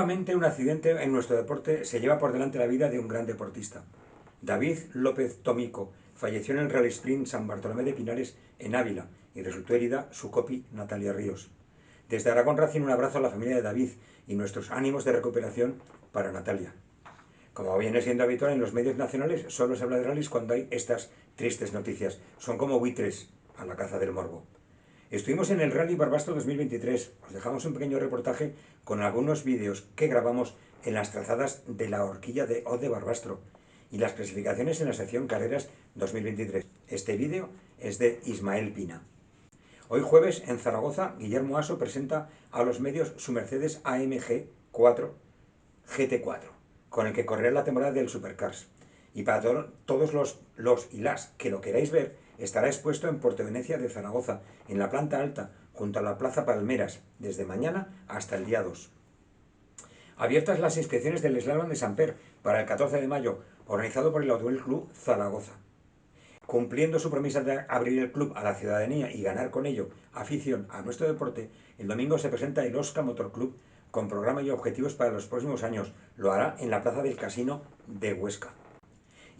Nuevamente un accidente en nuestro deporte se lleva por delante la vida de un gran deportista. David López Tomico falleció en el Rally Sprint San Bartolomé de Pinares en Ávila y resultó herida su copi Natalia Ríos. Desde Aragón Racing un abrazo a la familia de David y nuestros ánimos de recuperación para Natalia. Como viene siendo habitual en los medios nacionales, solo se habla de rallies cuando hay estas tristes noticias. Son como buitres a la caza del morbo. Estuvimos en el Rally Barbastro 2023. Os dejamos un pequeño reportaje con algunos vídeos que grabamos en las trazadas de la horquilla de Hoz de Barbastro y las clasificaciones en la sección Carreras 2023. Este vídeo es de Ismael Pina. Hoy jueves en Zaragoza, Guillermo Aso presenta a los medios su Mercedes AMG 4 GT4, con el que correrá la temporada del Supercars. Y para todos los y las que lo queráis ver, estará expuesto en Puerto Venecia de Zaragoza, en la planta alta, junto a la Plaza Palmeras, desde mañana hasta el día 2. Abiertas las inscripciones del Slalom de Samper para el 14 de mayo, organizado por el Automóvil Club Zaragoza. Cumpliendo su promesa de abrir el club a la ciudadanía y ganar con ello afición a nuestro deporte, el domingo se presenta el Osca Motor Club con programa y objetivos para los próximos años. Lo hará en la Plaza del Casino de Huesca.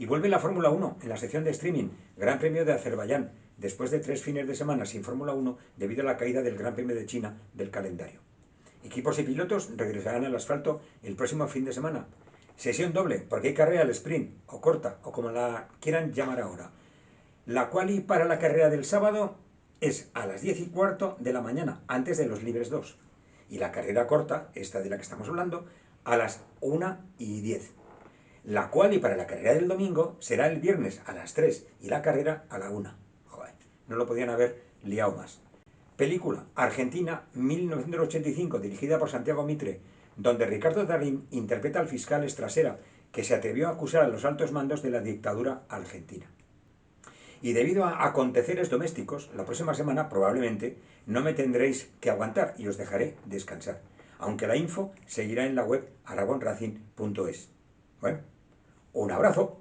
Y vuelve la Fórmula 1 en la sección de streaming, Gran Premio de Azerbaiyán, después de 3 fines de semana sin Fórmula 1 debido a la caída del Gran Premio de China del calendario. Equipos y pilotos regresarán al asfalto el próximo fin de semana. Sesión doble, porque hay carrera al sprint, o corta, o como la quieran llamar ahora. La quali para la carrera del sábado es a las 10:15 de la mañana, antes de los libres 2. Y la carrera corta, esta de la que estamos hablando, a las 1:10. La quali para la carrera del domingo será el viernes a las 3 y la carrera a la 1. Joder, no lo podían haber liado más. Película Argentina 1985, dirigida por Santiago Mitre, donde Ricardo Darín interpreta al fiscal Estrasera, que se atrevió a acusar a los altos mandos de la dictadura argentina. Y debido a aconteceres domésticos, la próxima semana probablemente no me tendréis que aguantar y os dejaré descansar, aunque la info seguirá en la web aragonracing.es. Bueno, un abrazo.